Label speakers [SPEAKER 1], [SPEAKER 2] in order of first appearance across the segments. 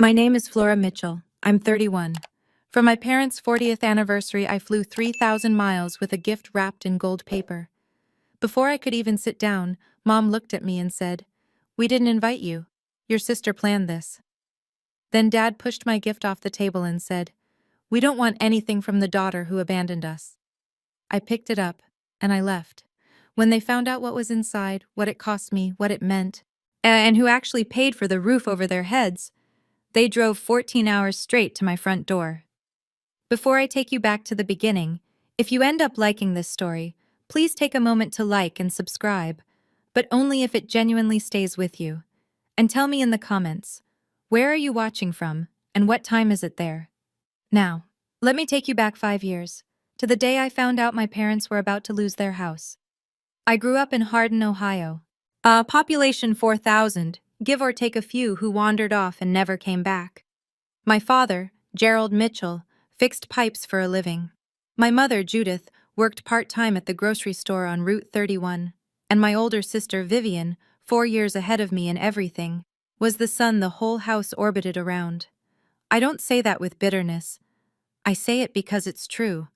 [SPEAKER 1] My name is Flora Mitchell. I'm 31. For my parents' 40th anniversary, I flew 3,000 miles with a gift wrapped in gold paper. Before I could even sit down, Mom looked at me and said, "We didn't invite you. Your sister planned this." Then Dad pushed my gift off the table and said, "We don't want anything from the daughter who abandoned us." I picked it up, and I left. When they found out what was inside, what it cost me, what it meant, and who actually paid for the roof over their heads, they drove 14 hours straight to my front door. Before I take you back to the beginning, if you end up liking this story, please take a moment to like and subscribe, but only if it genuinely stays with you. And tell me in the comments, where are you watching from, and what time is it there? Now, let me take you back 5 years, to the day I found out my parents were about to lose their house. I grew up in Hardin, Ohio. Population 4,000, give or take a few who wandered off and never came back. My father, Gerald Mitchell, fixed pipes for a living. My mother, Judith, worked part-time at the grocery store on Route 31. And my older sister, Vivian, 4 years ahead of me in everything, was the sun the whole house orbited around. I don't say that with bitterness. I say it because it's true.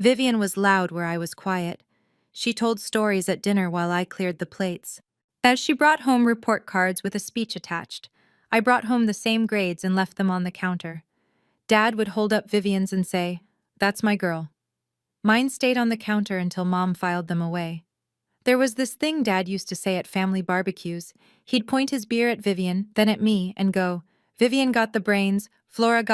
[SPEAKER 1] Vivian was loud where I was quiet. She told stories at dinner while I cleared the plates. As she brought home report cards with a speech attached, I brought home the same grades and left them on the counter. Dad would hold up Vivian's and say, "That's my girl." Mine stayed on the counter until Mom filed them away. There was this thing Dad used to say at family barbecues. He'd point his beer at Vivian, then at me, and go, "Vivian got the brains, Flora's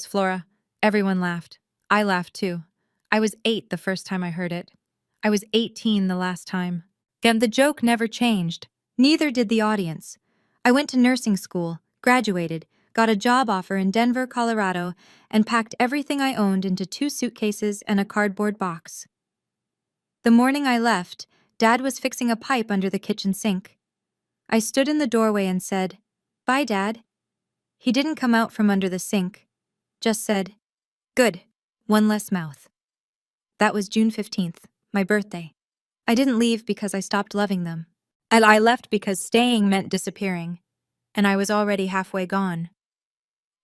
[SPEAKER 1] Flora." Everyone laughed. I laughed too. I was 8 the first time I heard it. I was 18 the last time. And the joke never changed. Neither did the audience. I went to nursing school, graduated, got a job offer in Denver, Colorado, and packed everything I owned into 2 suitcases and a cardboard box. The morning I left, Dad was fixing a pipe under the kitchen sink. I stood in the doorway and said, "Bye, Dad." He didn't come out from under the sink, just said, "Good, one less mouth." That was June 15th, my birthday. I didn't leave because I stopped loving them. And I left because staying meant disappearing. And I was already halfway gone.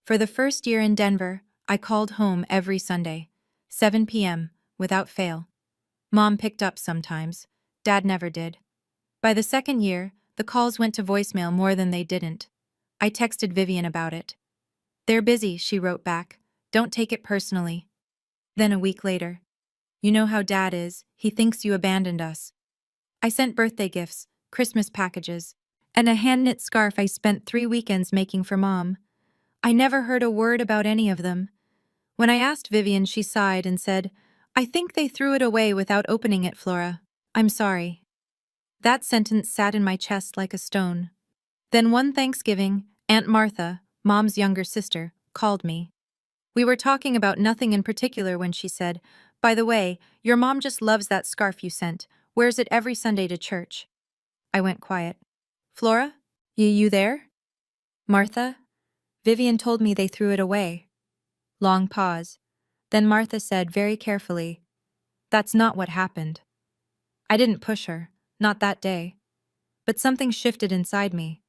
[SPEAKER 1] For the first year in Denver, I called home every Sunday, 7 p.m., without fail. Mom picked up sometimes. Dad never did. By the second year, the calls went to voicemail more than they didn't. I texted Vivian about it. "They're busy," she wrote back. "Don't take it personally." Then a week later, "You know how Dad is. He thinks you abandoned us." I sent birthday gifts, Christmas packages, and a hand-knit scarf I spent 3 weekends making for Mom. I never heard a word about any of them. When I asked Vivian, she sighed and said, "I think they threw it away without opening it, Flora. I'm sorry." That sentence sat in my chest like a stone. Then one Thanksgiving, Aunt Martha, Mom's younger sister, called me. We were talking about nothing in particular when she said, "By the way, your mom just loves that scarf you sent, wears it every Sunday to church." I went quiet. "Flora? You there?" "Martha?" "Vivian told me they threw it away." Long pause. Then Martha said very carefully, "That's not what happened." I didn't push her, not that day. But something shifted inside me.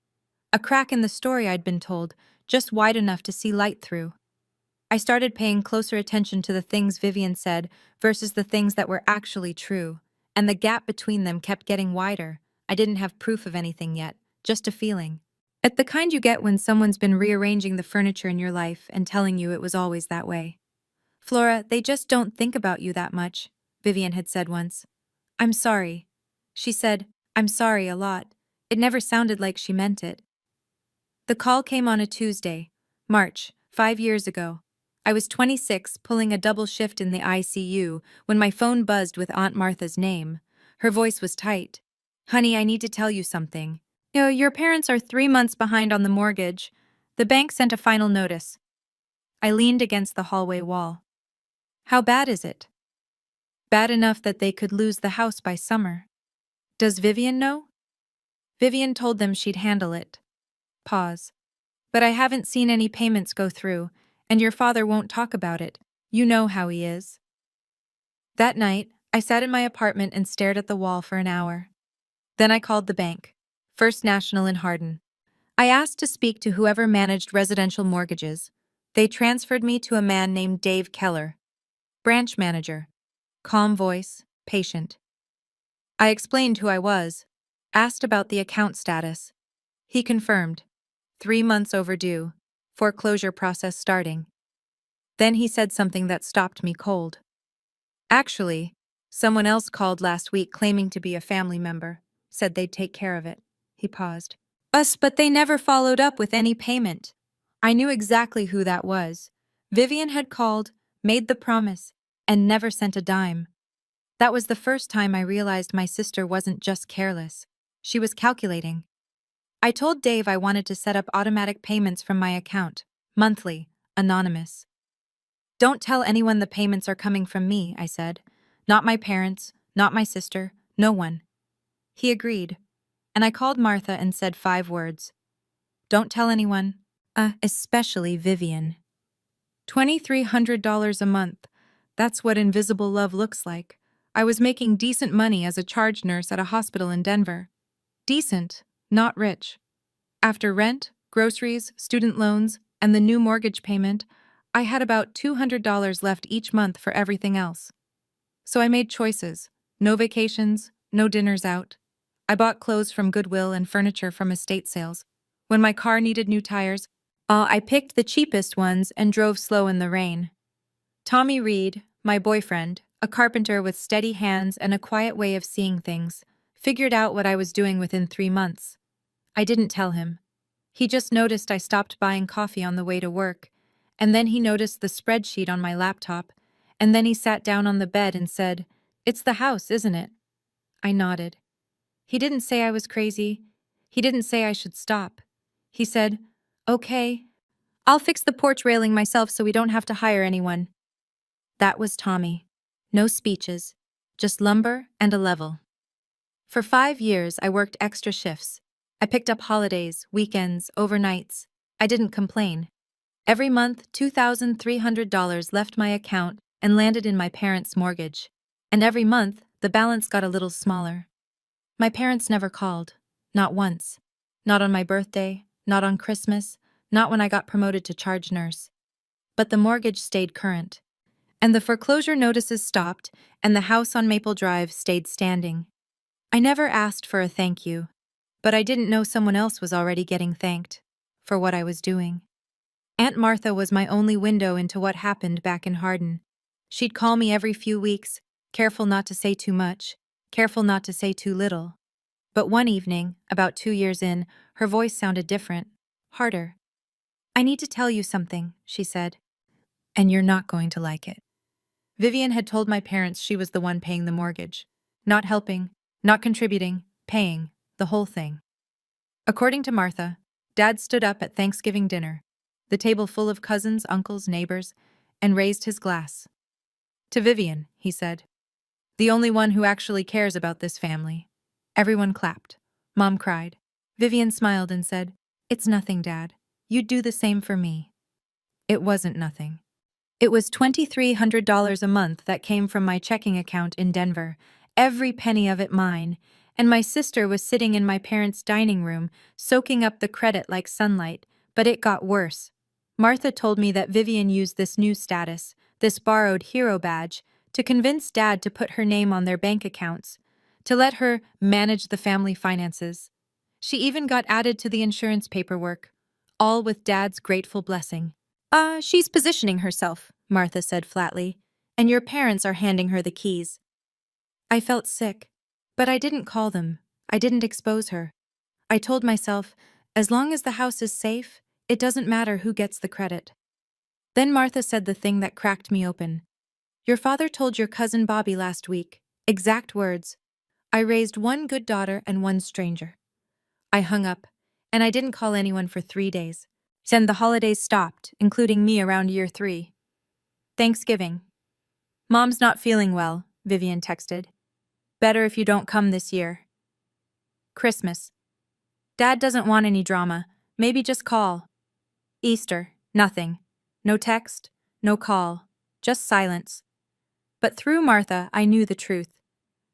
[SPEAKER 1] A crack in the story I'd been told, just wide enough to see light through. I started paying closer attention to the things Vivian said versus the things that were actually true, and the gap between them kept getting wider. I didn't have proof of anything yet, just a feeling. It's the kind you get when someone's been rearranging the furniture in your life and telling you it was always that way. "Flora, they just don't think about you that much," Vivian had said once. "I'm sorry." She said, "I'm sorry" a lot. It never sounded like she meant it. The call came on a Tuesday, March, 5 years ago. I was 26, pulling a double shift in the ICU, when my phone buzzed with Aunt Martha's name. Her voice was tight. "Honey, I need to tell you something. Your parents are 3 months behind on the mortgage. The bank sent a final notice." I leaned against the hallway wall. "How bad is it?" "Bad enough that they could lose the house by summer." "Does Vivian know?" "Vivian told them she'd handle it." Pause. "But I haven't seen any payments go through, and your father won't talk about it. You know how he is." That night, I sat in my apartment and stared at the wall for an hour. Then I called the bank, First National in Hardin. I asked to speak to whoever managed residential mortgages. They transferred me to a man named Dave Keller, branch manager. Calm voice, patient. I explained who I was, asked about the account status. He confirmed. 3 months overdue, foreclosure process starting. Then he said something that stopped me cold. Actually, someone else called last week claiming to be a family member, said they'd take care of it. He paused. But they never followed up with any payment. I knew exactly who that was. Vivian had called, made the promise, and never sent a dime. That was the first time I realized my sister wasn't just careless. She was calculating. I told Dave I wanted to set up automatic payments from my account, monthly, anonymous. Don't tell anyone the payments are coming from me, I said. Not my parents, not my sister, no one. He agreed, and I called Martha and said 5 words. Don't tell anyone, especially Vivian. $2,300 a month. That's what invisible love looks like. I was making decent money as a charge nurse at a hospital in Denver. Decent, not rich. After rent, groceries, student loans, and the new mortgage payment, I had about $200 left each month for everything else. So I made choices. No vacations, no dinners out. I bought clothes from Goodwill and furniture from estate sales. When my car needed new tires, I picked the cheapest ones and drove slow in the rain. Tommy Reed, my boyfriend, a carpenter with steady hands and a quiet way of seeing things, figured out what I was doing within 3 months. I didn't tell him. He just noticed I stopped buying coffee on the way to work, and then he noticed the spreadsheet on my laptop, and then he sat down on the bed and said, "It's the house, isn't it?" I nodded. He didn't say I was crazy. He didn't say I should stop. He said, "Okay, I'll fix the porch railing myself so we don't have to hire anyone." That was Tommy. No speeches, just lumber and a level. For 5 years, I worked extra shifts. I picked up holidays, weekends, overnights. I didn't complain. Every month, $2,300 left my account and landed in my parents' mortgage. And every month, the balance got a little smaller. My parents never called. Not once. Not on my birthday, not on Christmas, not when I got promoted to charge nurse. But the mortgage stayed current. And the foreclosure notices stopped, and the house on Maple Drive stayed standing. I never asked for a thank you, but I didn't know someone else was already getting thanked for what I was doing. Aunt Martha was my only window into what happened back in Hardin. She'd call me every few weeks, careful not to say too much, careful not to say too little. But one evening, about 2 years in, her voice sounded different, harder. "I need to tell you something," she said, "and you're not going to like it." Vivian had told my parents she was the one paying the mortgage. Not helping, not contributing, paying, the whole thing. According to Martha, Dad stood up at Thanksgiving dinner, the table full of cousins, uncles, neighbors, and raised his glass. "To Vivian," he said, "the only one who actually cares about this family." Everyone clapped. Mom cried. Vivian smiled and said, "It's nothing, Dad. You'd do the same for me." It wasn't nothing. It was $2,300 a month that came from my checking account in Denver, every penny of it mine, and my sister was sitting in my parents' dining room, soaking up the credit like sunlight, but it got worse. Martha told me that Vivian used this new status, this borrowed hero badge, to convince Dad to put her name on their bank accounts, to let her manage the family finances. She even got added to the insurance paperwork, all with Dad's grateful blessing. She's positioning herself," Martha said flatly, "and your parents are handing her the keys." I felt sick, but I didn't call them. I didn't expose her. I told myself, as long as the house is safe, it doesn't matter who gets the credit. Then Martha said the thing that cracked me open. "Your father told your cousin Bobby last week, exact words, 'I raised one good daughter and one stranger.'" I hung up, and I didn't call anyone for 3 days. Then the holidays stopped, including me around year 3. Thanksgiving. "Mom's not feeling well," Vivian texted. "Better if you don't come this year." Christmas. "Dad doesn't want any drama. Maybe just call." Easter. Nothing. No text, no call, just silence. But through Martha, I knew the truth.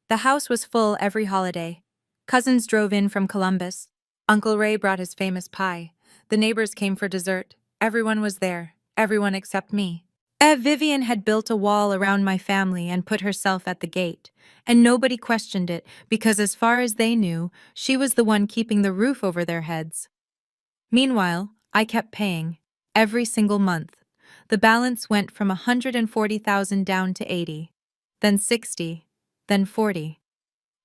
[SPEAKER 1] The house was full every holiday. Cousins drove in from Columbus. Uncle Ray brought his famous pie. The neighbors came for dessert. Everyone was there. Everyone except me. Vivian had built a wall around my family and put herself at the gate. And nobody questioned it because, as far as they knew, she was the one keeping the roof over their heads. Meanwhile, I kept paying. Every single month. The balance went from 140,000 down to 80. Then 60. Then 40.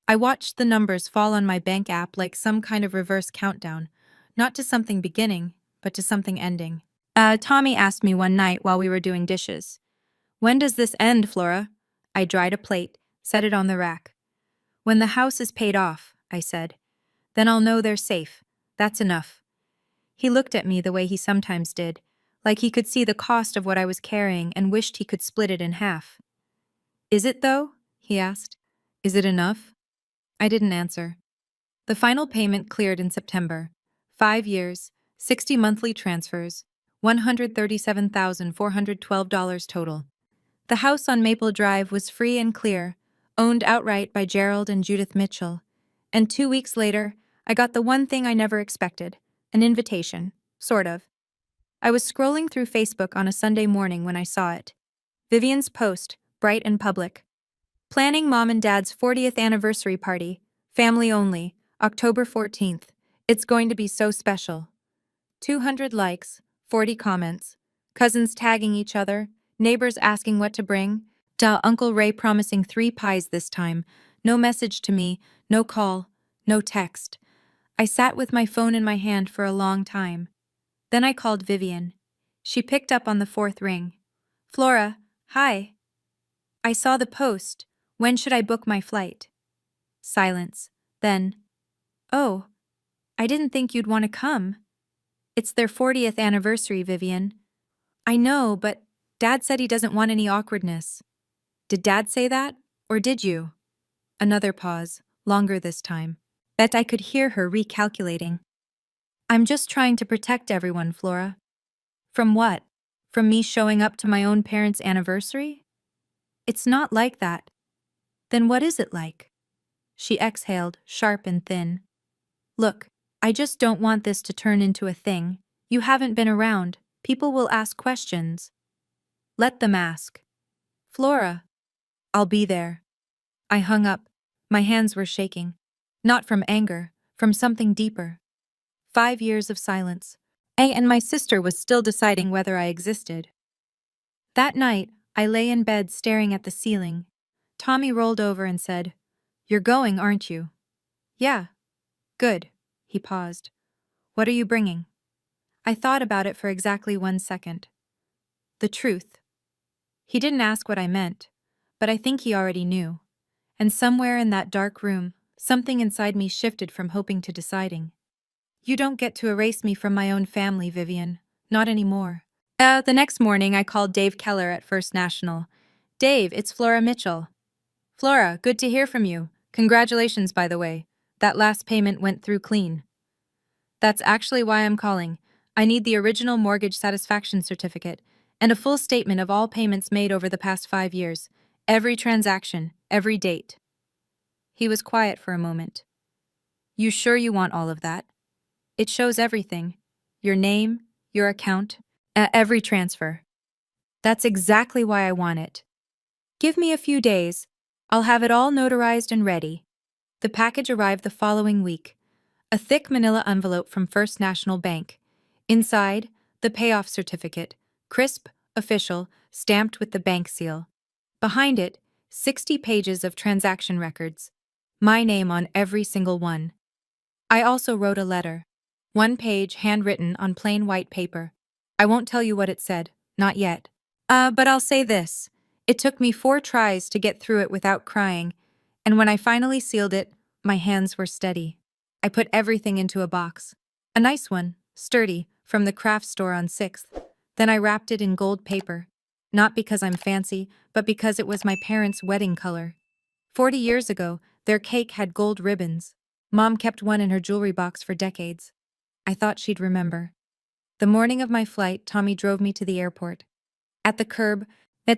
[SPEAKER 1] I watched the numbers fall on my bank app like some kind of reverse countdown, not to something beginning, but to something ending. Tommy asked me one night while we were doing dishes, "When does this end, Flora?" I dried a plate, set it on the rack. "When the house is paid off," I said. "Then I'll know they're safe. That's enough." He looked at me the way he sometimes did, like he could see the cost of what I was carrying and wished he could split it in half. "Is it, though?" he asked. "Is it enough?" I didn't answer. The final payment cleared in September. 5 years, 60 monthly transfers, $137,412 total. The house on Maple Drive was free and clear, owned outright by Gerald and Judith Mitchell. And 2 weeks later, I got the one thing I never expected, an invitation, sort of. I was scrolling through Facebook on a Sunday morning when I saw it. Vivian's post, bright and public. "Planning Mom and Dad's 40th anniversary party. Family only. October 14th. It's going to be so special." 200 likes, 40 comments. Cousins tagging each other. Neighbors asking what to bring. Uncle Ray promising 3 pies this time. No message to me, no call, no text. I sat with my phone in my hand for a long time. Then I called Vivian. She picked up on the 4th ring. "Flora, hi. I saw the post. When should I book my flight?" Silence. Then, "Oh, I didn't think you'd want to come." "It's their 40th anniversary, Vivian." "I know, but Dad said he doesn't want any awkwardness." "Did Dad say that? Or did you?" Another pause, longer this time. Bet I could hear her recalculating. "I'm just trying to protect everyone, Flora." "From what? From me showing up to my own parents' anniversary?" "It's not like that." "Then what is it like?" She exhaled, sharp and thin. "Look, I just don't want this to turn into a thing. You haven't been around. People will ask questions." "Let them ask." "Flora." "I'll be there." I hung up. My hands were shaking. Not from anger, from something deeper. 5 years of silence. And my sister was still deciding whether I existed. That night, I lay in bed staring at the ceiling. Tommy rolled over and said, "You're going, aren't you?" "Yeah." "Good." He paused. "What are you bringing?" I thought about it for exactly 1 second. The truth. He didn't ask what I meant, but I think he already knew. And somewhere in that dark room, something inside me shifted from hoping to deciding. "You don't get to erase me from my own family, Vivian. Not anymore." The next morning, I called Dave Keller at First National. "Dave, it's Flora Mitchell." "Flora, good to hear from you. Congratulations, by the way. That last payment went through clean." "That's actually why I'm calling. I need the original mortgage satisfaction certificate and a full statement of all payments made over the past 5 years. Every transaction, every date." He was quiet for a moment. "You sure you want all of that? It shows everything. Your name, your account, every transfer." "That's exactly why I want it. Give me a few days. I'll have it all notarized and ready." The package arrived the following week. A thick manila envelope from First National Bank. Inside, the payoff certificate, crisp, official, stamped with the bank seal. Behind it, 60 pages of transaction records. My name on every single one. I also wrote a letter. 1 page handwritten on plain white paper. I won't tell you what it said, not yet. But I'll say this. It took me 4 tries to get through it without crying, and when I finally sealed it, my hands were steady. I put everything into a box. A nice one, sturdy, from the craft store on 6th. Then I wrapped it in gold paper. Not because I'm fancy, but because it was my parents' wedding color. 40 years ago, their cake had gold ribbons. Mom kept one in her jewelry box for decades. I thought she'd remember. The morning of my flight, Tommy drove me to the airport. At the curb,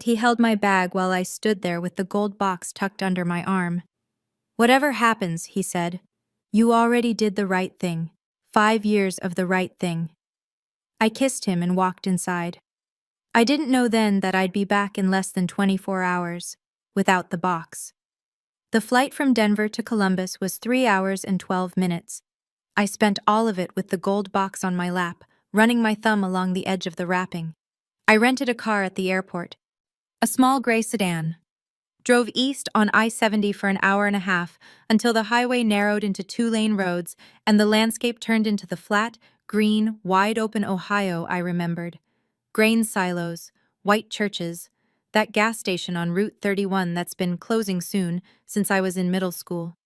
[SPEAKER 1] he held my bag while I stood there with the gold box tucked under my arm. "Whatever happens," he said, "you already did the right thing." 5 years of the right thing. I kissed him and walked inside. I didn't know then that I'd be back in less than 24 hours, without the box. The flight from Denver to Columbus was 3 hours and 12 minutes. I spent all of it with the gold box on my lap, running my thumb along the edge of the wrapping. I rented a car at the airport, a small gray sedan. Drove east on I-70 for an hour and a half until the highway narrowed into two-lane roads and the landscape turned into the flat, green, wide-open Ohio I remembered. Grain silos, white churches, that gas station on Route 31 that's been closing soon since I was in middle school.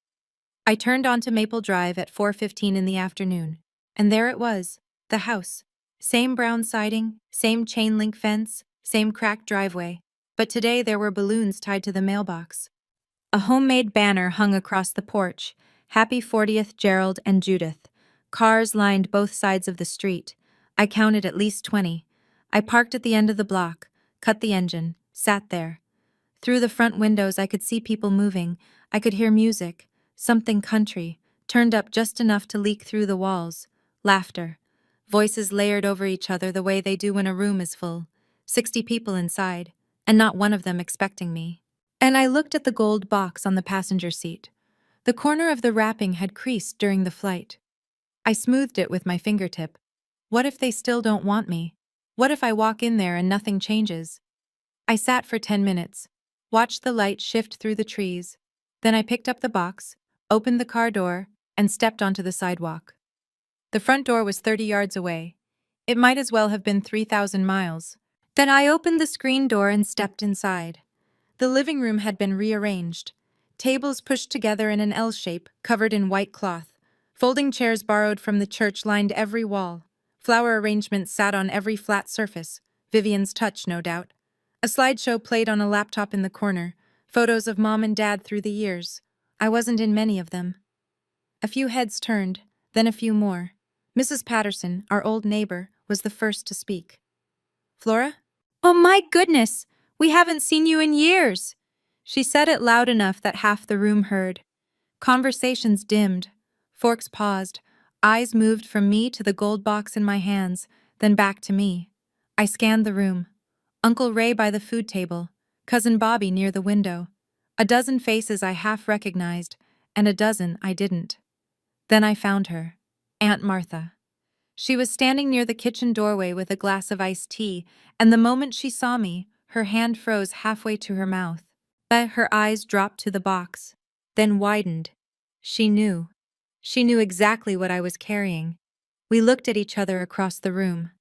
[SPEAKER 1] I turned onto Maple Drive at 4:15 in the afternoon, and there it was, the house. Same brown siding, same chain-link fence, same cracked driveway. But today there were balloons tied to the mailbox. A homemade banner hung across the porch, Happy 40th Gerald and Judith. Cars lined both sides of the street. I counted at least 20. I parked at the end of the block, cut the engine, sat there. Through the front windows I could see people moving. I could hear music, something country, turned up just enough to leak through the walls. Laughter. Voices layered over each other the way they do when a room is full. 60 people inside, and not one of them expecting me. And I looked at the gold box on the passenger seat. The corner of the wrapping had creased during the flight. I smoothed it with my fingertip. What if they still don't want me? What if I walk in there and nothing changes? I sat for 10 minutes, watched the light shift through the trees. Then I picked up the box, opened the car door, and stepped onto the sidewalk. The front door was 30 yards away. It might as well have been 3,000 miles. Then I opened the screen door and stepped inside. The living room had been rearranged. Tables pushed together in an L shape, covered in white cloth. Folding chairs borrowed from the church lined every wall. Flower arrangements sat on every flat surface. Vivian's touch, no doubt. A slideshow played on a laptop in the corner. Photos of Mom and Dad through the years. I wasn't in many of them. A few heads turned, then a few more. Mrs. Patterson, our old neighbor, was the first to speak. "Flora? Oh my goodness! We haven't seen you in years!" She said it loud enough that half the room heard. Conversations dimmed. Forks paused. Eyes moved from me to the gold box in my hands, then back to me. I scanned the room. Uncle Ray by the food table, Cousin Bobby near the window. A dozen faces I half recognized, and a dozen I didn't. Then I found her. Aunt Martha. She was standing near the kitchen doorway with a glass of iced tea, and the moment she saw me, her hand froze halfway to her mouth. But her eyes dropped to the box, then widened. She knew. She knew exactly what I was carrying. We looked at each other across the room.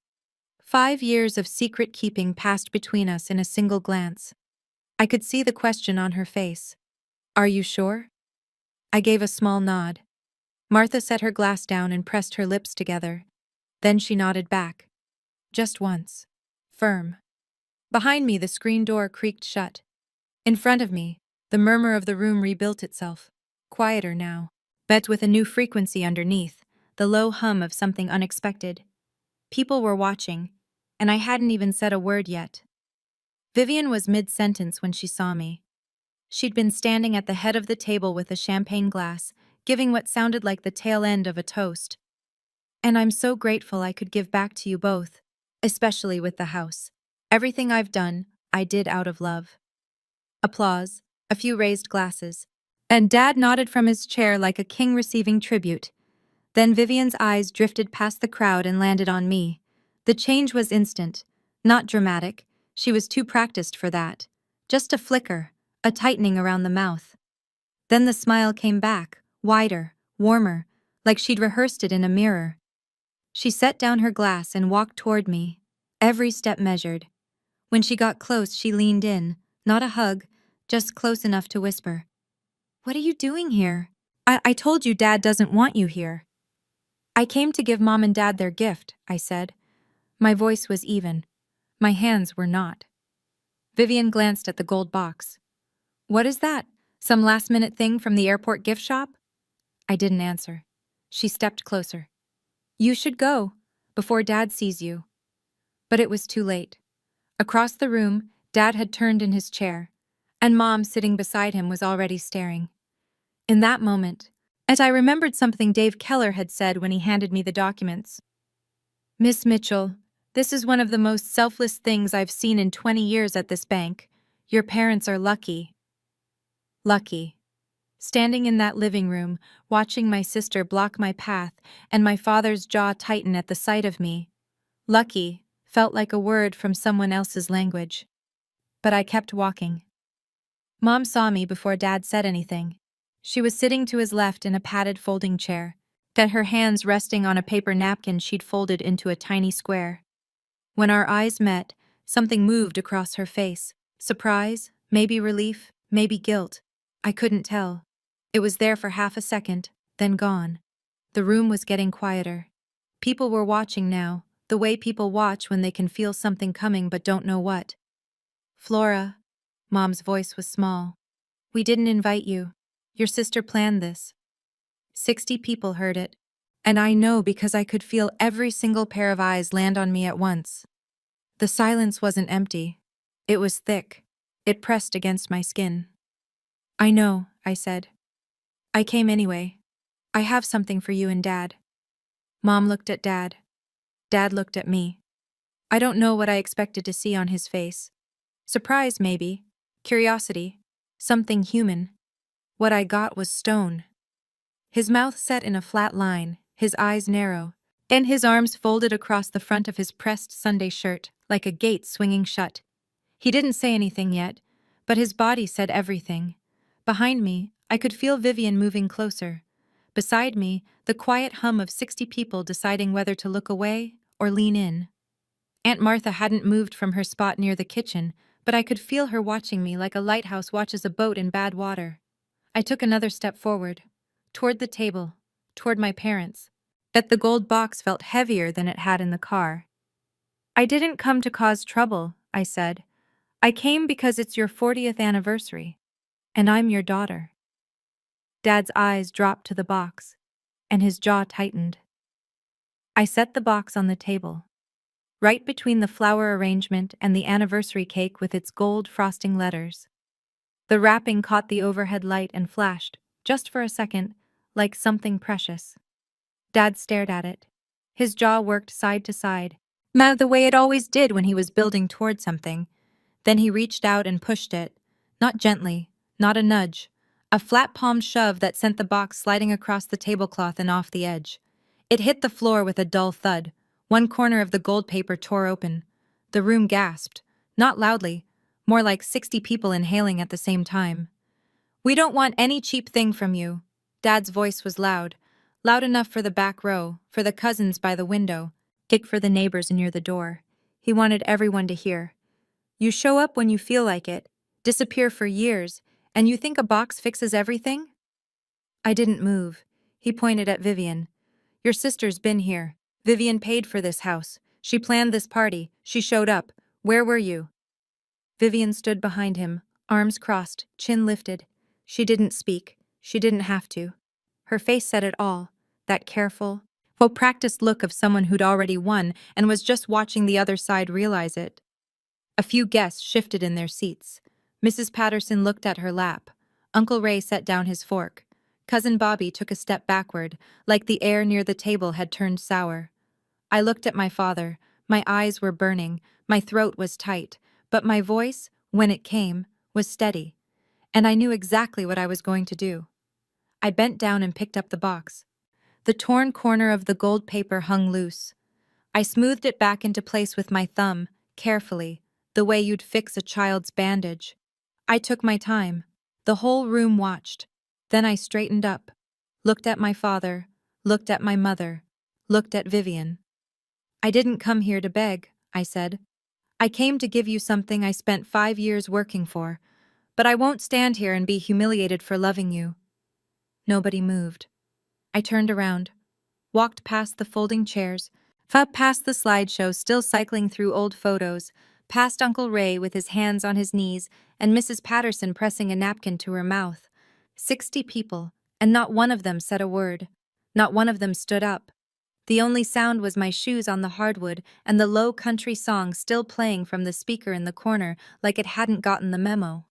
[SPEAKER 1] 5 years of secret keeping passed between us in a single glance. I could see the question on her face. "Are you sure?" I gave a small nod. Martha set her glass down and pressed her lips together. Then she nodded back. Just once. Firm. Behind me, the screen door creaked shut. In front of me, the murmur of the room rebuilt itself. Quieter now, but with a new frequency underneath, the low hum of something unexpected. People were watching, and I hadn't even said a word yet. Vivian was mid-sentence when she saw me. She'd been standing at the head of the table with a champagne glass, giving what sounded like the tail end of a toast. "And I'm so grateful I could give back to you both, especially with the house. Everything I've done, I did out of love." Applause, a few raised glasses, and Dad nodded from his chair like a king receiving tribute. Then Vivian's eyes drifted past the crowd and landed on me. The change was instant, not dramatic. She was too practiced for that. Just a flicker, a tightening around the mouth. Then the smile came back, wider, warmer, like she'd rehearsed it in a mirror. She set down her glass and walked toward me, every step measured. When she got close, she leaned in, not a hug, just close enough to whisper, "What are you doing here?" I told you Dad doesn't want you here." "I came to give Mom and Dad their gift," I said. My voice was even. My hands were not. Vivian glanced at the gold box. "What is that? Some last-minute thing from the airport gift shop?" I didn't answer. She stepped closer. "You should go, before Dad sees you." But it was too late. Across the room, Dad had turned in his chair, and Mom, sitting beside him, was already staring. In that moment, And I remembered something Dave Keller had said when he handed me the documents. Miss Mitchell, this is one of the most selfless things I've seen in 20 years at this bank. Your parents are lucky. Lucky. Standing in that living room, watching my sister block my path and my father's jaw tighten at the sight of me. Lucky felt like a word from someone else's language. But I kept walking. Mom saw me before Dad said anything. She was sitting to his left in a padded folding chair, her hands resting on a paper napkin she'd folded into a tiny square. When our eyes met, something moved across her face. Surprise, maybe relief, maybe guilt. I couldn't tell. It was there for half a second, then gone. The room was getting quieter. People were watching now, the way people watch when they can feel something coming but don't know what. Flora. Mom's voice was small. We didn't invite you. Your sister planned this. 60 people heard it. And I know because I could feel every single pair of eyes land on me at once. The silence wasn't empty. It was thick. It pressed against my skin. I know, I said. I came anyway. I have something for you and Dad. Mom looked at Dad. Dad looked at me. I don't know what I expected to see on his face. Surprise, maybe. Curiosity. Something human. What I got was stone. His mouth set in a flat line, his eyes narrow, and his arms folded across the front of his pressed Sunday shirt, like a gate swinging shut. He didn't say anything yet, but his body said everything. Behind me, I could feel Vivian moving closer. Beside me, the quiet hum of 60 people deciding whether to look away or lean in. Aunt Martha hadn't moved from her spot near the kitchen, but I could feel her watching me like a lighthouse watches a boat in bad water. I took another step forward, toward the table, toward my parents. But the gold box felt heavier than it had in the car. I didn't come to cause trouble, I said. I came because it's your 40th anniversary, and I'm your daughter. Dad's eyes dropped to the box, and his jaw tightened. I set the box on the table, right between the flower arrangement and the anniversary cake with its gold frosting letters. The wrapping caught the overhead light and flashed, just for a second, like something precious. Dad stared at it. His jaw worked side to side, the way it always did when he was building toward something. Then he reached out and pushed it, not gently, not a nudge, a flat-palmed shove that sent the box sliding across the tablecloth and off the edge. It hit the floor with a dull thud. One corner of the gold paper tore open. The room gasped, not loudly, more like 60 people inhaling at the same time. We don't want any cheap thing from you. Dad's voice was loud enough for the back row, for the cousins by the window, kick for the neighbors near the door. He wanted everyone to hear. You show up when you feel like it, disappear for years, and you think a box fixes everything? I didn't move. He pointed at Vivian. Your sister's been here. Vivian paid for this house. She planned this party. She showed up. Where were you? Vivian stood behind him, arms crossed, chin lifted. She didn't speak. She didn't have to. Her face said it all, that careful, well-practiced look of someone who'd already won and was just watching the other side realize it. A few guests shifted in their seats. Mrs. Patterson looked at her lap. Uncle Ray set down his fork. Cousin Bobby took a step backward, like the air near the table had turned sour. I looked at my father. My eyes were burning, my throat was tight, but my voice, when it came, was steady. And I knew exactly what I was going to do. I bent down and picked up the box. The torn corner of the gold paper hung loose. I smoothed it back into place with my thumb, carefully, the way you'd fix a child's bandage. I took my time. The whole room watched. Then I straightened up, looked at my father, looked at my mother, looked at Vivian. I didn't come here to beg, I said. I came to give you something I spent 5 years working for, but I won't stand here and be humiliated for loving you. Nobody moved. I turned around, walked past the folding chairs, past the slideshow still cycling through old photos, past Uncle Ray with his hands on his knees and Mrs. Patterson pressing a napkin to her mouth. 60 people, and not one of them said a word. Not one of them stood up. The only sound was my shoes on the hardwood and the low country song still playing from the speaker in the corner like it hadn't gotten the memo.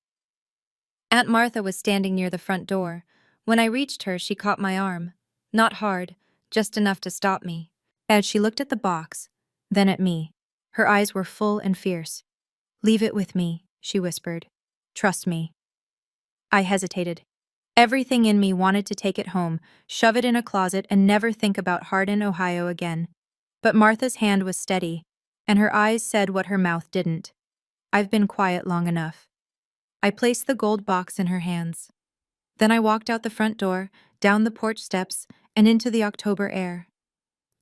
[SPEAKER 1] Aunt Martha was standing near the front door, When I reached her, she caught my arm. Not hard, just enough to stop me. As she looked at the box, then at me. Her eyes were full and fierce. "Leave it with me," she whispered. "Trust me." I hesitated. Everything in me wanted to take it home, shove it in a closet, and never think about Hardin, Ohio again. But Martha's hand was steady, and her eyes said what her mouth didn't. "I've been quiet long enough." I placed the gold box in her hands. Then I walked out the front door, down the porch steps, and into the October air.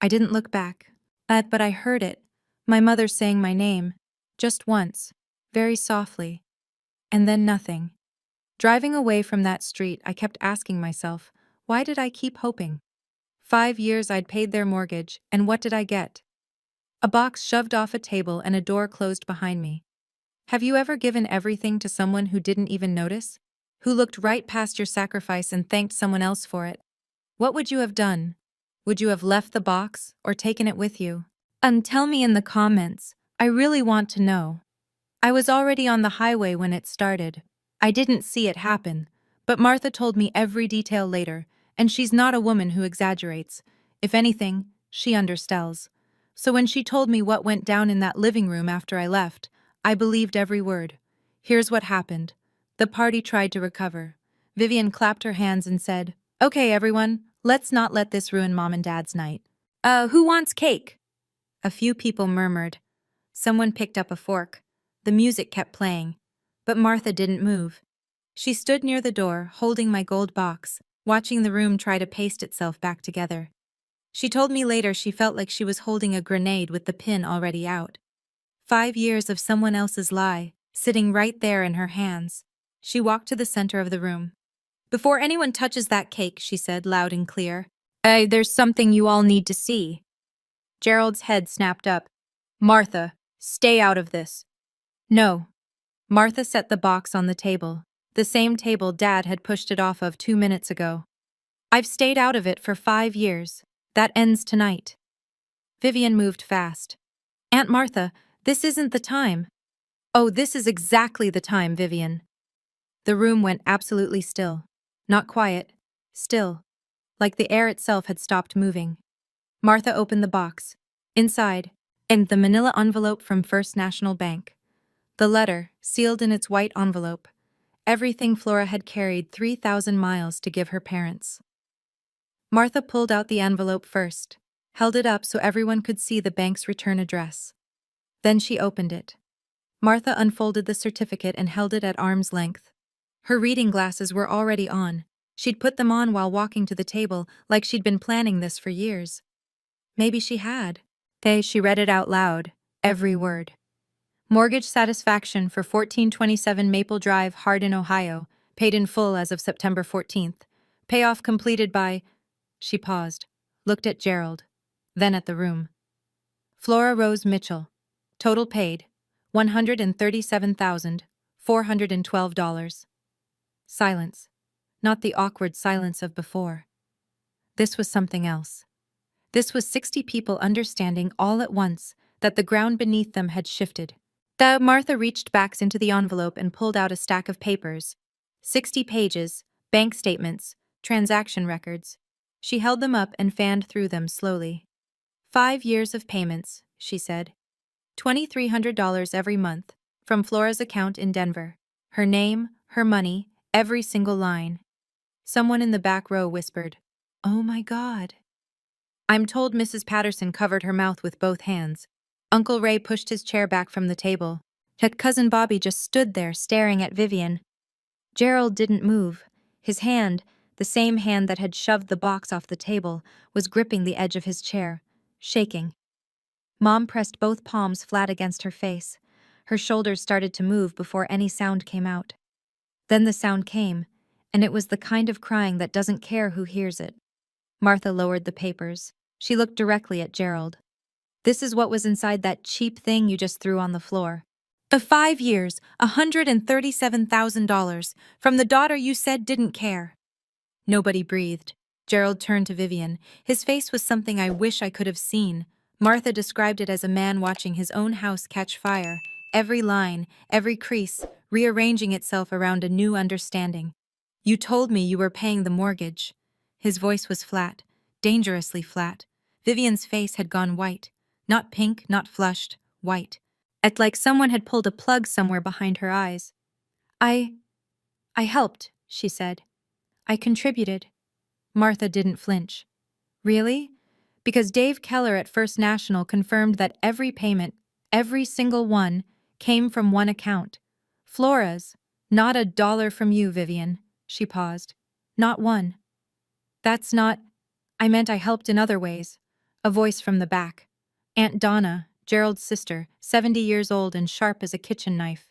[SPEAKER 1] I didn't look back. But I heard it. My mother saying my name. Just once. Very softly. And then nothing. Driving away from that street, I kept asking myself, why did I keep hoping? 5 years I'd paid their mortgage, and what did I get? A box shoved off a table and a door closed behind me. Have you ever given everything to someone who didn't even notice? Who looked right past your sacrifice and thanked someone else for it? What would you have done? Would you have left the box or taken it with you? Tell me in the comments. I really want to know. I was already on the highway when it started. I didn't see it happen, but Martha told me every detail later, and she's not a woman who exaggerates. If anything, she undersells. So when she told me what went down in that living room after I left, I believed every word. Here's what happened. The party tried to recover. Vivian clapped her hands and said, "Okay, everyone, let's not let this ruin Mom and Dad's night." Who wants cake?" A few people murmured. Someone picked up a fork. The music kept playing. But Martha didn't move. She stood near the door, holding my gold box, watching the room try to paste itself back together. She told me later she felt like she was holding a grenade with the pin already out. 5 years of someone else's lie, sitting right there in her hands. She walked to the center of the room. "Before anyone touches that cake," she said loud and clear, "there's something you all need to see." Gerald's head snapped up. "Martha, stay out of this." "No." Martha set the box on the table, the same table Dad had pushed it off of 2 minutes ago. "I've stayed out of it for 5 years. That ends tonight." Vivian moved fast. "Aunt Martha, this isn't the time." "Oh, this is exactly the time, Vivian." The room went absolutely still. Not quiet. Still. Like the air itself had stopped moving. Martha opened the box. Inside, in the manila envelope from First National Bank. The letter, sealed in its white envelope. Everything Flora had carried 3,000 miles to give her parents. Martha pulled out the envelope first, held it up so everyone could see the bank's return address. Then she opened it. Martha unfolded the certificate and held it at arm's length. Her reading glasses were already on. She'd put them on while walking to the table, like she'd been planning this for years. Maybe she had. She read it out loud, every word. "Mortgage satisfaction for 1427 Maple Drive, Hardin, Ohio, paid in full as of September 14th. Payoff completed by..." She paused, looked at Gerald, then at the room. "Flora Rose Mitchell. Total paid, $137,412. Silence. Not the awkward silence of before. This was something else. This was 60 people understanding all at once that the ground beneath them had shifted. Martha reached back into the envelope and pulled out a stack of papers. 60 pages, bank statements, transaction records. She held them up and fanned through them slowly. 5 years of payments, she said. $2,300 every month, from Flora's account in Denver. Her name, her money, every single line. Someone in the back row whispered, "Oh my God." I'm told Mrs. Patterson covered her mouth with both hands. Uncle Ray pushed his chair back from the table. Yet Cousin Bobby just stood there staring at Vivian. Gerald didn't move. His hand, the same hand that had shoved the box off the table, was gripping the edge of his chair, shaking. Mom pressed both palms flat against her face. Her shoulders started to move before any sound came out. Then the sound came, and it was the kind of crying that doesn't care who hears it. Martha lowered the papers. She looked directly at Gerald. "This is what was inside that cheap thing you just threw on the floor. The 5 years, $137,000, from the daughter you said didn't care." Nobody breathed. Gerald turned to Vivian. His face was something I wish I could have seen. Martha described it as a man watching his own house catch fire, every line, every crease, rearranging itself around a new understanding. You told me you were paying the mortgage. His voice was flat, dangerously flat. Vivian's face had gone white. Not pink, not flushed, white. It's like someone had pulled a plug somewhere behind her eyes. I helped, she said. I contributed. Martha didn't flinch. Really? Because Dave Keller at First National confirmed that every payment, every single one, came from one account. Flora's. Not a dollar from you, Vivian. She paused. Not one. That's not. I meant I helped in other ways. A voice from the back. Aunt Donna, Gerald's sister, 70 years old and sharp as a kitchen knife.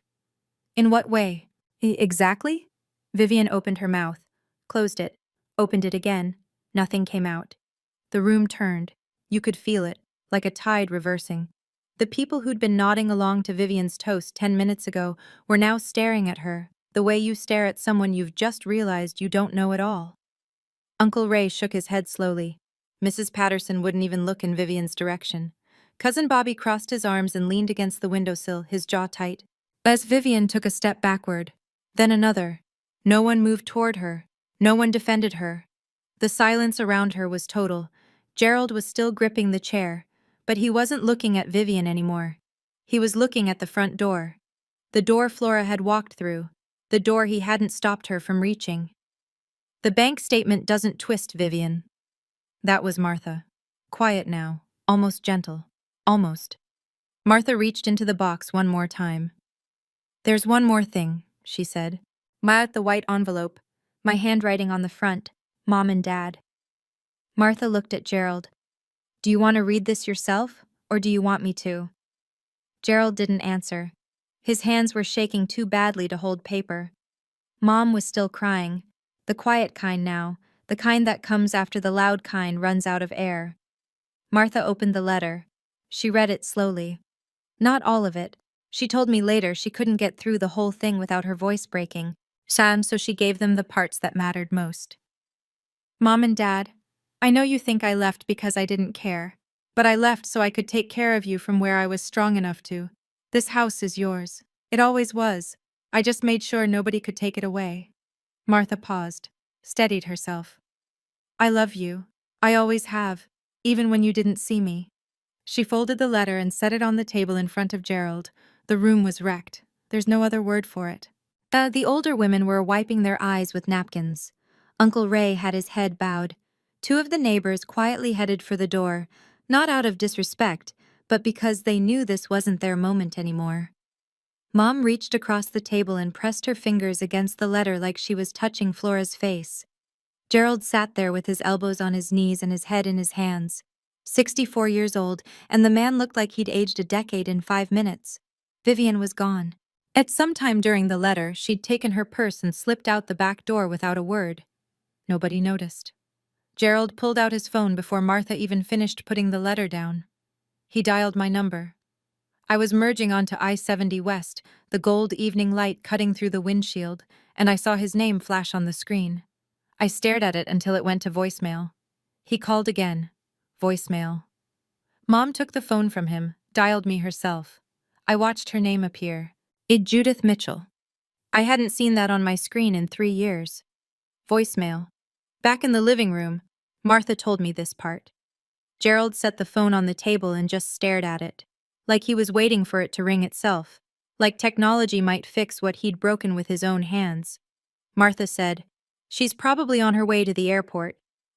[SPEAKER 1] In what way? Exactly? Vivian opened her mouth, closed it, opened it again. Nothing came out. The room turned. You could feel it, like a tide reversing. The people who'd been nodding along to Vivian's toast 10 minutes ago were now staring at her, the way you stare at someone you've just realized you don't know at all. Uncle Ray shook his head slowly. Mrs. Patterson wouldn't even look in Vivian's direction. Cousin Bobby crossed his arms and leaned against the windowsill, his jaw tight. As Vivian took a step backward, then another. No one moved toward her. No one defended her. The silence around her was total. Gerald was still gripping the chair, but he wasn't looking at Vivian anymore. He was looking at the front door. The door Flora had walked through. The door he hadn't stopped her from reaching. The bank statement doesn't twist, Vivian. That was Martha. Quiet now, almost gentle. Almost. Martha reached into the box one more time. There's one more thing, she said. At the white envelope, my handwriting on the front, Mom and Dad. Martha looked at Gerald. Do you want to read this yourself, or do you want me to? Gerald didn't answer. His hands were shaking too badly to hold paper. Mom was still crying. The quiet kind now, the kind that comes after the loud kind runs out of air. Martha opened the letter. She read it slowly. Not all of it. She told me later she couldn't get through the whole thing without her voice breaking. So she gave them the parts that mattered most. Mom and Dad, I know you think I left because I didn't care, but I left so I could take care of you from where I was strong enough to. This house is yours. It always was. I just made sure nobody could take it away. Martha paused, steadied herself. I love you. I always have, even when you didn't see me. She folded the letter and set it on the table in front of Gerald. The room was wrecked. There's no other word for it. The older women were wiping their eyes with napkins. Uncle Ray had his head bowed. Two of the neighbors quietly headed for the door, not out of disrespect, but because they knew this wasn't their moment anymore. Mom reached across the table and pressed her fingers against the letter like she was touching Flora's face. Gerald sat there with his elbows on his knees and his head in his hands. 64 years old, and the man looked like he'd aged a decade in 5 minutes. Vivian was gone. At some time during the letter, she'd taken her purse and slipped out the back door without a word. Nobody noticed. Gerald pulled out his phone before Martha even finished putting the letter down. He dialed my number. I was merging onto I-70 West, the gold evening light cutting through the windshield, and I saw his name flash on the screen. I stared at it until it went to voicemail. He called again. Voicemail. Mom took the phone from him, dialed me herself. I watched her name appear. Judith Mitchell. I hadn't seen that on my screen in 3 years. Voicemail. Back in the living room, Martha told me this part. Gerald set the phone on the table and just stared at it, like he was waiting for it to ring itself, like technology might fix what he'd broken with his own hands. Martha said, She's probably on her way to the airport.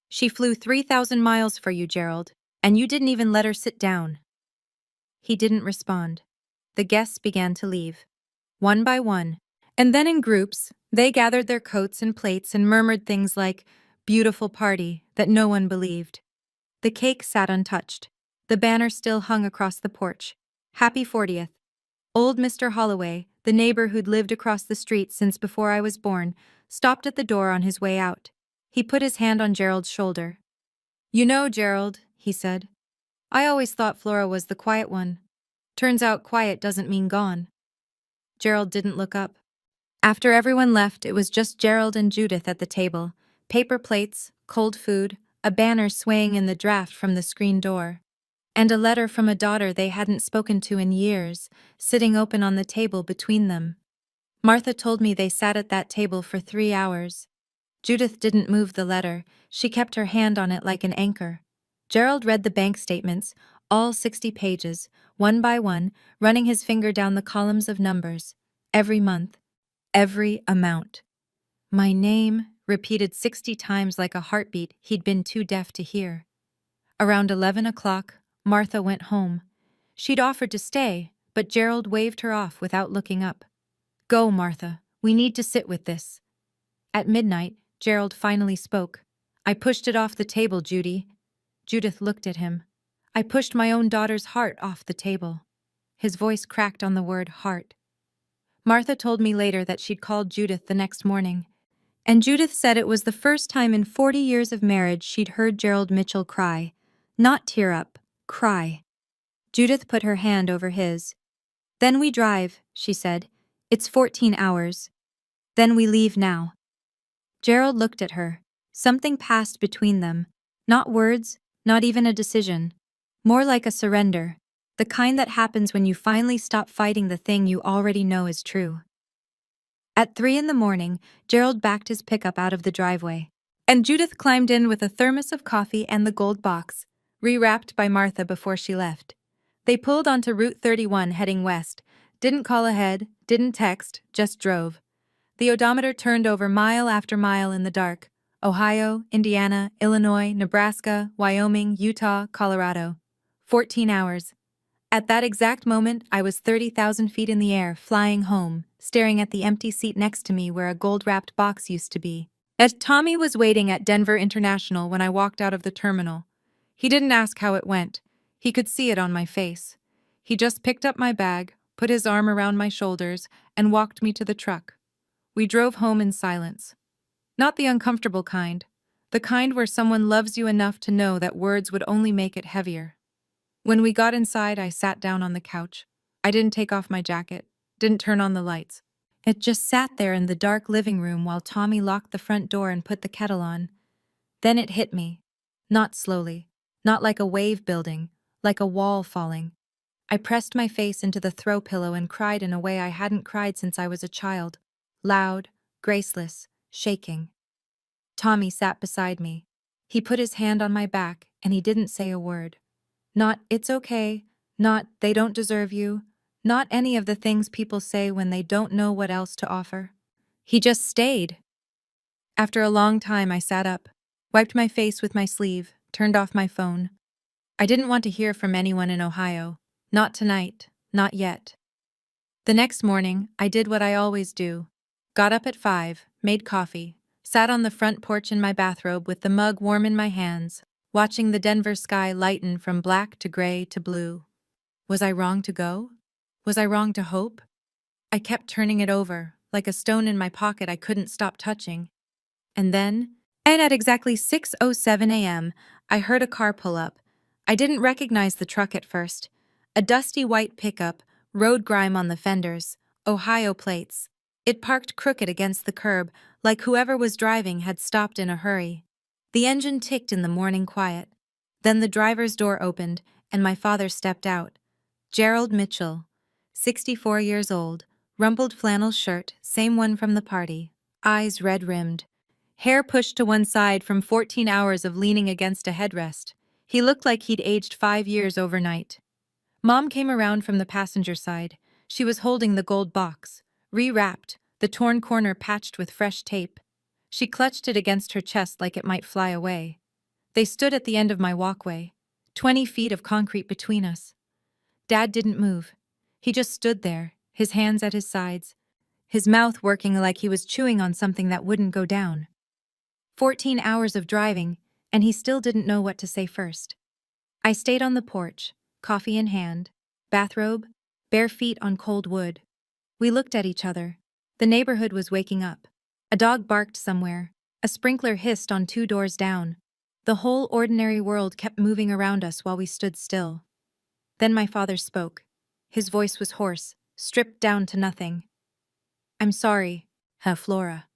[SPEAKER 1] She flew 3,000 miles for you, Gerald, and you didn't even let her sit down. He didn't respond. The guests began to leave. One by one, and then in groups, they gathered their coats and plates and murmured things like, beautiful party, that no one believed. The cake sat untouched. The banner still hung across the porch. Happy 40th. Old Mr. Holloway, the neighbor who'd lived across the street since before I was born, stopped at the door on his way out. He put his hand on Gerald's shoulder. You know, Gerald, he said, I always thought Flora was the quiet one. Turns out quiet doesn't mean gone. Gerald didn't look up. After everyone left, it was just Gerald and Judith at the table. Paper plates, cold food, a banner swaying in the draft from the screen door, and a letter from a daughter they hadn't spoken to in years, sitting open on the table between them. Martha told me they sat at that table for 3 hours. Judith didn't move the letter. She kept her hand on it like an anchor. Gerald read the bank statements, all 60 pages, one by one, running his finger down the columns of numbers. Every month. Every amount. My name, repeated 60 times like a heartbeat he'd been too deaf to hear. Around 11 o'clock, Martha went home. She'd offered to stay, but Gerald waved her off without looking up. Go, Martha. We need to sit with this. At midnight, Gerald finally spoke. I pushed it off the table, Judy. Judith looked at him. I pushed my own daughter's heart off the table. His voice cracked on the word heart. Martha told me later that she'd called Judith the next morning. And Judith said it was the first time in 40 years of marriage she'd heard Gerald Mitchell cry. Not tear up, cry. Judith put her hand over his. Then we drive, she said. It's 14 hours. Then we leave now. Gerald looked at her. Something passed between them. Not words, not even a decision. More like a surrender. The kind that happens when you finally stop fighting the thing you already know is true. At 3 in the morning, Gerald backed his pickup out of the driveway. And Judith climbed in with a thermos of coffee and the gold box, rewrapped by Martha before she left. They pulled onto Route 31 heading west. Didn't call ahead, didn't text, just drove. The odometer turned over mile after mile in the dark. Ohio, Indiana, Illinois, Nebraska, Wyoming, Utah, Colorado. 14 hours. At that exact moment, I was 30,000 feet in the air, flying home, staring at the empty seat next to me where a gold-wrapped box used to be. As Tommy was waiting at Denver International when I walked out of the terminal. He didn't ask how it went. He could see it on my face. He just picked up my bag, put his arm around my shoulders, and walked me to the truck. We drove home in silence. Not the uncomfortable kind. The kind where someone loves you enough to know that words would only make it heavier. When we got inside, I sat down on the couch. I didn't take off my jacket, didn't turn on the lights. It just sat there in the dark living room while Tommy locked the front door and put the kettle on. Then it hit me. Not slowly, not like a wave building, like a wall falling. I pressed my face into the throw pillow and cried in a way I hadn't cried since I was a child. Loud, graceless, shaking. Tommy sat beside me. He put his hand on my back and he didn't say a word. Not, it's okay, not, they don't deserve you, not any of the things people say when they don't know what else to offer. He just stayed. After a long time, I sat up, wiped my face with my sleeve, turned off my phone. I didn't want to hear from anyone in Ohio. Not tonight, not yet. The next morning, I did what I always do. Got up at 5, made coffee, sat on the front porch in my bathrobe with the mug warm in my hands, watching the Denver sky lighten from black to gray to blue. Was I wrong to go? Was I wrong to hope? I kept turning it over, like a stone in my pocket I couldn't stop touching. And at exactly 6:07 a.m., I heard a car pull up. I didn't recognize the truck at first. A dusty white pickup, road grime on the fenders, Ohio plates. It parked crooked against the curb, like whoever was driving had stopped in a hurry. The engine ticked in the morning quiet. Then the driver's door opened, and my father stepped out. Gerald Mitchell, 64 years old, rumpled flannel shirt, same one from the party, eyes red-rimmed. Hair pushed to one side from 14 hours of leaning against a headrest. He looked like he'd aged 5 years overnight. Mom came around from the passenger side. She was holding the gold box, rewrapped, the torn corner patched with fresh tape. She clutched it against her chest like it might fly away. They stood at the end of my walkway, 20 feet of concrete between us. Dad didn't move. He just stood there, his hands at his sides, his mouth working like he was chewing on something that wouldn't go down. 14 hours of driving, and he still didn't know what to say first. I stayed on the porch, coffee in hand, bathrobe, bare feet on cold wood. We looked at each other. The neighborhood was waking up. A dog barked somewhere. A sprinkler hissed on 2 doors down. The whole ordinary world kept moving around us while we stood still. Then my father spoke. His voice was hoarse, stripped down to nothing. I'm sorry, Flora.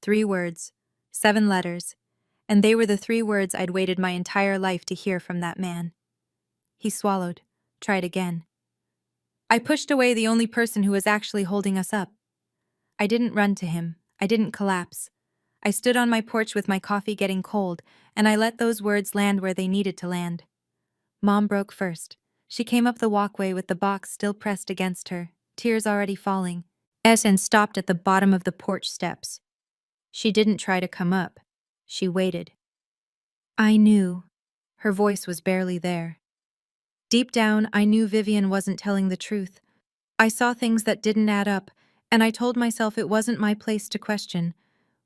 [SPEAKER 1] 3 words, 7 letters, and they were the 3 words I'd waited my entire life to hear from that man. He swallowed, tried again. I pushed away the only person who was actually holding us up. I didn't run to him. I didn't collapse. I stood on my porch with my coffee getting cold, and I let those words land where they needed to land. Mom broke first. She came up the walkway with the box still pressed against her, tears already falling, and stopped at the bottom of the porch steps. She didn't try to come up. She waited. I knew. Her voice was barely there. Deep down, I knew Vivian wasn't telling the truth. I saw things that didn't add up, and I told myself it wasn't my place to question.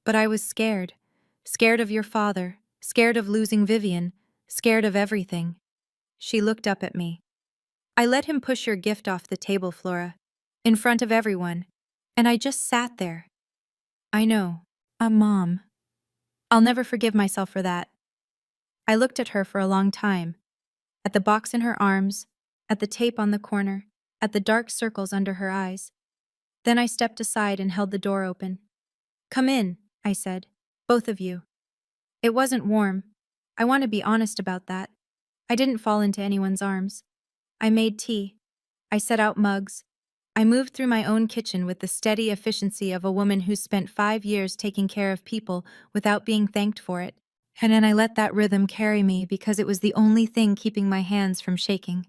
[SPEAKER 1] But I was scared. Scared of your father, scared of losing Vivian, scared of everything. She looked up at me. I let him push your gift off the table, Flora, in front of everyone, and I just sat there. I know. Mom. I'll never forgive myself for that. I looked at her for a long time, at the box in her arms, at the tape on the corner, at the dark circles under her eyes. Then I stepped aside and held the door open. Come in, I said. Both of you. It wasn't warm. I want to be honest about that. I didn't fall into anyone's arms. I made tea. I set out mugs. I moved through my own kitchen with the steady efficiency of a woman who's spent 5 years taking care of people without being thanked for it. And then I let that rhythm carry me because it was the only thing keeping my hands from shaking.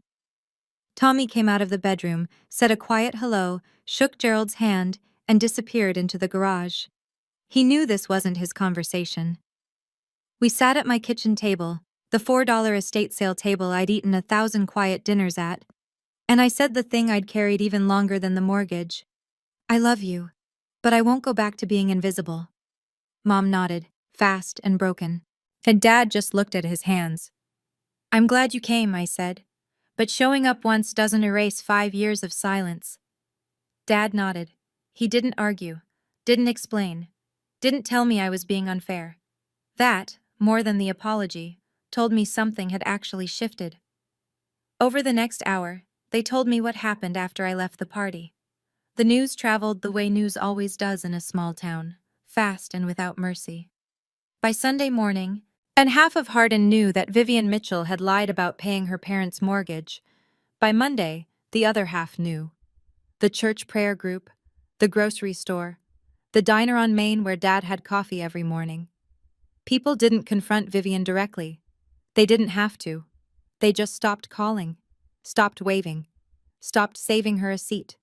[SPEAKER 1] Tommy came out of the bedroom, said a quiet hello, shook Gerald's hand, and disappeared into the garage. He knew this wasn't his conversation. We sat at my kitchen table, the $4 estate sale table I'd eaten 1,000 quiet dinners at, and I said the thing I'd carried even longer than the mortgage. I love you, but I won't go back to being invisible. Mom nodded, fast and broken. And Dad just looked at his hands. I'm glad you came, I said. But showing up once doesn't erase 5 years of silence. Dad nodded. He didn't argue, didn't explain, didn't tell me I was being unfair. That, more than the apology, told me something had actually shifted. Over the next hour, they told me what happened after I left the party. The news traveled the way news always does in a small town, fast and without mercy. By Sunday morning, and half of Hardin knew that Vivian Mitchell had lied about paying her parents' mortgage. By Monday, the other half knew. The church prayer group, the grocery store, the diner on Main where Dad had coffee every morning. People didn't confront Vivian directly. They didn't have to. They just stopped calling, stopped waving, stopped saving her a seat.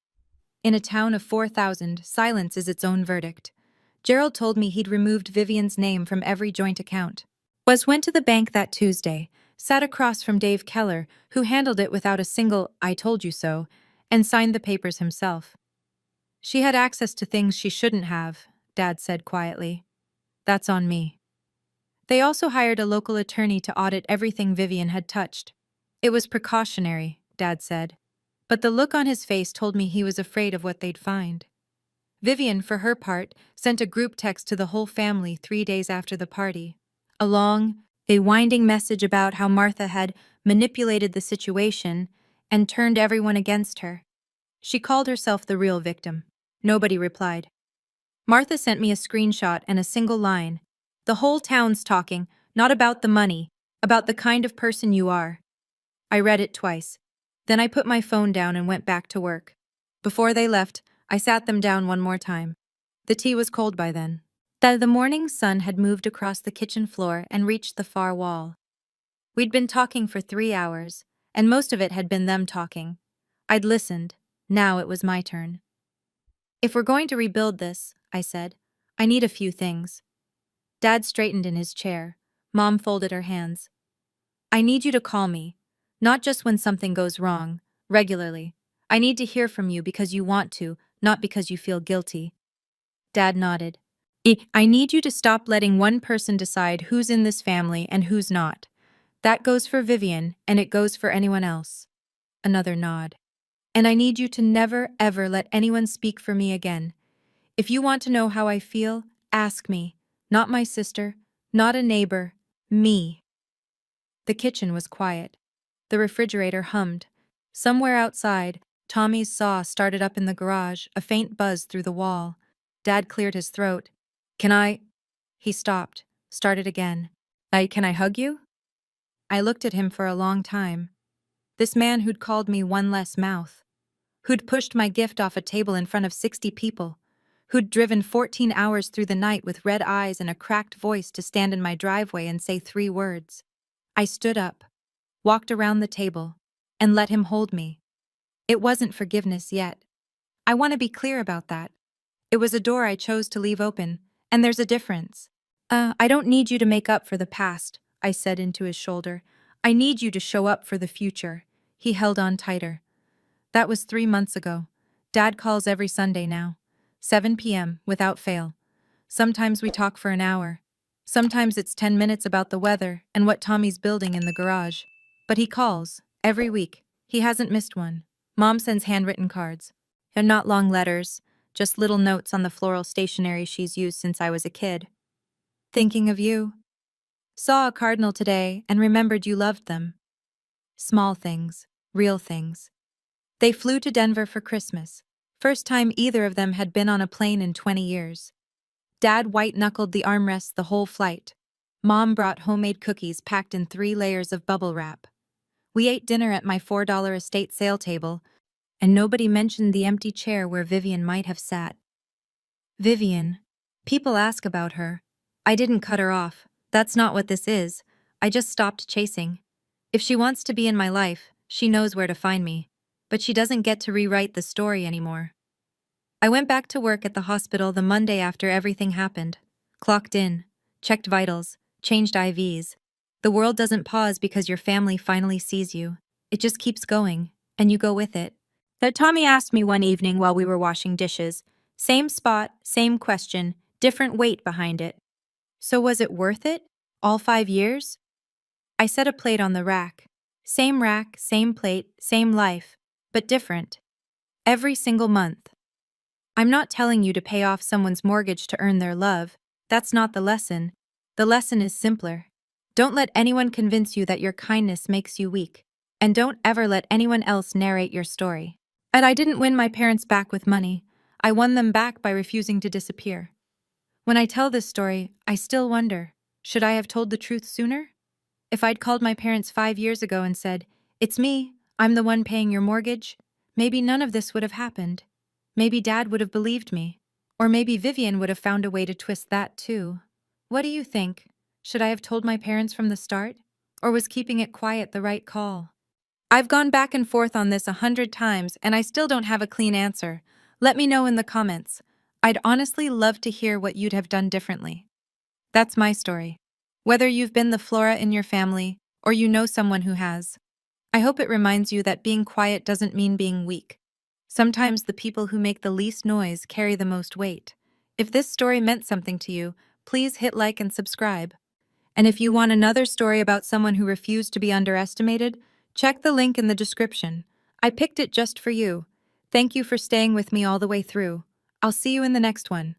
[SPEAKER 1] In a town of 4,000, silence is its own verdict. Gerald told me he'd removed Vivian's name from every joint account. Went to the bank that Tuesday, sat across from Dave Keller, who handled it without a single "I told you so," and signed the papers himself. She had access to things she shouldn't have, Dad said quietly. That's on me. They also hired a local attorney to audit everything Vivian had touched. It was precautionary, Dad said. But the look on his face told me he was afraid of what they'd find. Vivian, for her part, sent a group text to the whole family 3 days after the party. A long, winding message about how Martha had manipulated the situation and turned everyone against her. She called herself the real victim. Nobody replied. Martha sent me a screenshot and a single line. The whole town's talking, not about the money, about the kind of person you are. I read it twice. Then I put my phone down and went back to work. Before they left, I sat them down one more time. The tea was cold by then. The morning sun had moved across the kitchen floor and reached the far wall. We'd been talking for 3 hours, and most of it had been them talking. I'd listened. Now it was my turn. If we're going to rebuild this, I said, I need a few things. Dad straightened in his chair. Mom folded her hands. I need you to call me, not just when something goes wrong, regularly. I need to hear from you because you want to, not because you feel guilty. Dad nodded. I need you to stop letting one person decide who's in this family and who's not. That goes for Vivian, and it goes for anyone else. Another nod. And I need you to never, ever let anyone speak for me again. If you want to know how I feel, ask me. Not my sister, not a neighbor, me. The kitchen was quiet. The refrigerator hummed. Somewhere outside, Tommy's saw started up in the garage, a faint buzz through the wall. Dad cleared his throat. Can I? He stopped, started again. Can I hug you? I looked at him for a long time. This man who'd called me one less mouth, who'd pushed my gift off a table in front of 60 people, who'd driven 14 hours through the night with red eyes and a cracked voice to stand in my driveway and say 3 words. I stood up, walked around the table, and let him hold me. It wasn't forgiveness yet. I want to be clear about that. It was a door I chose to leave open, and there's a difference. I don't need you to make up for the past, I said into his shoulder. I need you to show up for the future. He held on tighter. That was 3 months ago. Dad calls every Sunday now. 7 p.m., without fail. Sometimes we talk for an hour. Sometimes it's 10 minutes about the weather and what Tommy's building in the garage. But he calls, every week. He hasn't missed one. Mom sends handwritten cards. And not long letters, just little notes on the floral stationery she's used since I was a kid. Thinking of you. Saw a cardinal today and remembered you loved them. Small things, real things. They flew to Denver for Christmas. First time either of them had been on a plane in 20 years. Dad white-knuckled the armrests the whole flight. Mom brought homemade cookies packed in 3 layers of bubble wrap. We ate dinner at my $4 estate sale table, and nobody mentioned the empty chair where Vivian might have sat. Vivian. People ask about her. I didn't cut her off. That's not what this is. I just stopped chasing. If she wants to be in my life, she knows where to find me. But she doesn't get to rewrite the story anymore. I went back to work at the hospital the Monday after everything happened. Clocked in, checked vitals, changed IVs. The world doesn't pause because your family finally sees you. It just keeps going, and you go with it. That Tommy asked me one evening while we were washing dishes. Same spot, same question, different weight behind it. So was it worth it? All 5 years? I set a plate on the rack. Same rack, same plate, same life, but different. Every single month. I'm not telling you to pay off someone's mortgage to earn their love. That's not the lesson. The lesson is simpler. Don't let anyone convince you that your kindness makes you weak. And don't ever let anyone else narrate your story. And I didn't win my parents back with money. I won them back by refusing to disappear. When I tell this story, I still wonder, should I have told the truth sooner? If I'd called my parents 5 years ago and said, "It's me, I'm the one paying your mortgage," maybe none of this would have happened. Maybe Dad would have believed me. Or maybe Vivian would have found a way to twist that too. What do you think? Should I have told my parents from the start? Or was keeping it quiet the right call? I've gone back and forth on this 100 times and I still don't have a clean answer. Let me know in the comments. I'd honestly love to hear what you'd have done differently. That's my story. Whether you've been the Flora in your family, or you know someone who has, I hope it reminds you that being quiet doesn't mean being weak. Sometimes the people who make the least noise carry the most weight. If this story meant something to you, please hit like and subscribe. And if you want another story about someone who refused to be underestimated, check the link in the description. I picked it just for you. Thank you for staying with me all the way through. I'll see you in the next one.